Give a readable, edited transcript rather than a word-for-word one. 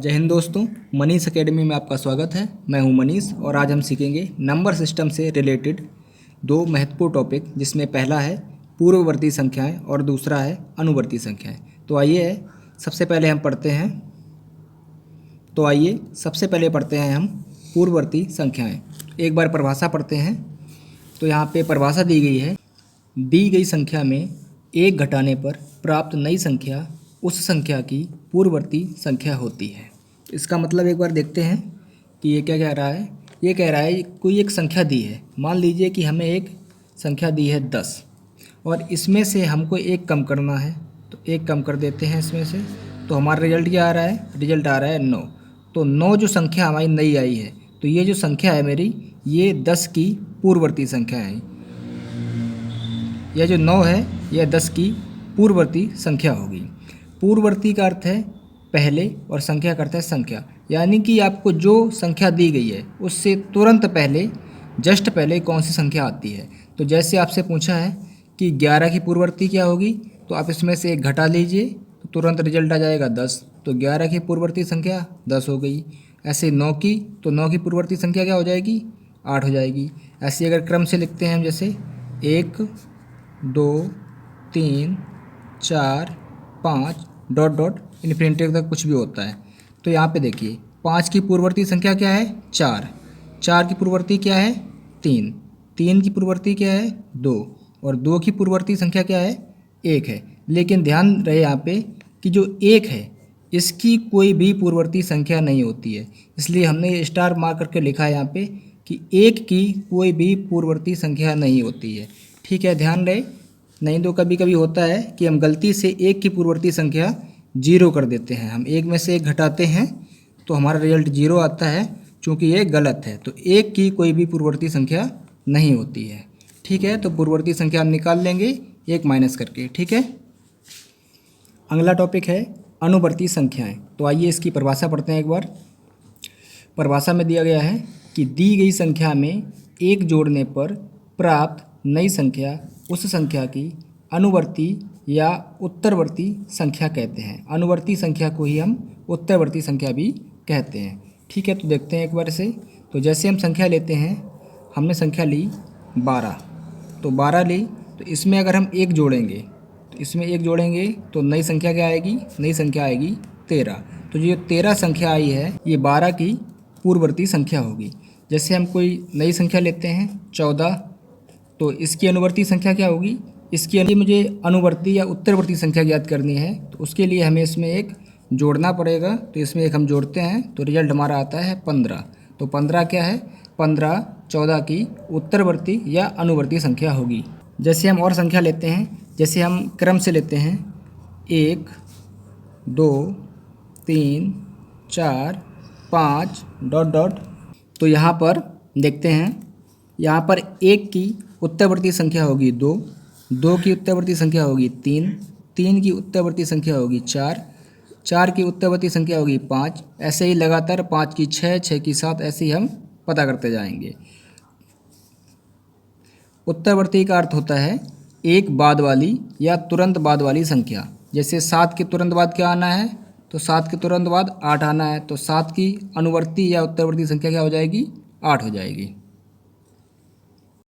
जय हिंद दोस्तों, मनीष एकेडमी में आपका स्वागत है। मैं हूं मनीष और आज हम सीखेंगे नंबर सिस्टम से रिलेटेड दो महत्वपूर्ण टॉपिक, जिसमें पहला है पूर्ववर्ती संख्याएं और दूसरा है अनुवर्ती संख्याएं। तो आइए सबसे पहले पढ़ते हैं हम पूर्ववर्ती संख्याएं। एक बार परिभाषा पढ़ते हैं। तो यहाँ पे परिभाषा दी गई है, दी गई संख्या में एक घटाने पर प्राप्त नई संख्या उस संख्या की पूर्ववर्ती संख्या होती है। इसका मतलब एक बार देखते हैं कि ये क्या कह रहा है। ये कह रहा है कोई एक संख्या दी है, मान लीजिए कि हमें एक संख्या दी है 10 और इसमें से हमको एक कम करना है, तो एक कम कर देते हैं इसमें से। तो हमारा रिजल्ट क्या आ रहा है? रिजल्ट आ रहा है 9। तो 9 जो संख्या हमारी नई आई है, तो ये जो संख्या है मेरी, ये 10 की पूर्ववर्ती संख्या है। यह जो 9 है यह 10 की पूर्ववर्ती संख्या होगी। पूर्ववर्ती का अर्थ है पहले और संख्या का अर्थ है संख्या, यानी कि आपको जो संख्या दी गई है उससे तुरंत पहले, जस्ट पहले कौन सी संख्या आती है। तो जैसे आपसे पूछा है कि 11 की पूर्ववर्ती क्या होगी, तो आप इसमें से एक घटा लीजिए तो तुरंत रिजल्ट आ जाएगा 10। तो 11 की पूर्ववर्ती संख्या 10 हो गई। ऐसे 9 की, तो 9 की पूर्ववर्ती संख्या क्या हो जाएगी? 8 हो जाएगी। ऐसे अगर क्रम से लिखते हैं हम, जैसे 1 2 3 4 5 डॉट डॉट इन्फिनिटी तक कुछ भी होता है। तो यहाँ पे देखिए 5 की पूर्ववर्ती संख्या क्या है? 4। 4 की पूर्ववर्ती क्या है? 3। 3 की पूर्ववर्ती क्या है? 2। और 2 की पूर्ववर्ती संख्या क्या है? 1 है। लेकिन ध्यान रहे यहाँ पे कि जो 1 है इसकी कोई भी पूर्ववर्ती संख्या नहीं होती है, इसलिए हमने स्टार मार्क करके लिखा है यहाँ पे कि 1 की कोई भी पूर्ववर्ती संख्या नहीं होती है। ठीक है, ध्यान रहे। नहीं तो कभी कभी होता है कि हम गलती से 1 की पूर्ववर्ती संख्या 0 कर देते हैं। हम 1 में से 1 घटाते हैं तो हमारा रिजल्ट 0 आता है, चूँकि ये गलत है। तो 1 की कोई भी पूर्ववर्ती संख्या नहीं होती है। ठीक है, तो पूर्ववर्ती संख्या हम निकाल लेंगे 1 माइनस करके। ठीक है, अगला टॉपिक है अनुवर्ती संख्याएं। तो आइए इसकी परिभाषा पढ़ते हैं एक बार। परिभाषा में दिया गया है कि दी गई संख्या में एक जोड़ने पर प्राप्त नई संख्या उस संख्या की अनुवर्ती या उत्तरवर्ती संख्या कहते हैं। अनुवर्ती संख्या को ही हम उत्तरवर्ती संख्या भी कहते हैं। ठीक है, तो देखते हैं एक बार इसे। तो जैसे हम संख्या लेते हैं, हमने संख्या ली 12, तो 12 ली, तो इसमें अगर हम एक जोड़ेंगे, तो नई संख्या क्या आएगी? नई संख्या आएगी 13। तो ये 13 संख्या आई है, ये 12 की पूर्ववर्ती संख्या होगी। जैसे हम कोई नई संख्या लेते हैं 14, तो इसकी अनुवर्ती संख्या क्या होगी? इसकी मुझे अनुवर्ती या उत्तरवर्ती संख्या ज्ञात करनी है, तो उसके लिए हमें इसमें एक जोड़ना पड़ेगा। तो इसमें एक हम जोड़ते हैं तो रिजल्ट हमारा आता है 15। तो 15 क्या है? 15 14 की उत्तरवर्ती या अनुवर्ती संख्या होगी। जैसे हम और संख्या लेते हैं, जैसे हम क्रम से लेते हैं 1 2 3 4 5 डॉट डॉट। तो यहाँ पर देखते हैं, यहाँ पर 1 की उत्तरवर्ती संख्या होगी 2, 2 की उत्तरवर्ती संख्या होगी 3, 3 की उत्तरवर्ती संख्या होगी 4, 4 की उत्तरवर्ती संख्या होगी 5। ऐसे ही लगातार 5 की 6, 6 की 7, ऐसे ही हम पता करते जाएंगे। उत्तरवर्ती का अर्थ होता है एक बाद वाली या तुरंत बाद वाली संख्या। जैसे 7 के तुरंत बाद क्या आना है? तो 7 के तुरंत बाद 8 आना है। तो 7 की अनुवर्ती या उत्तरवर्ती संख्या क्या हो जाएगी? 8 हो जाएगी।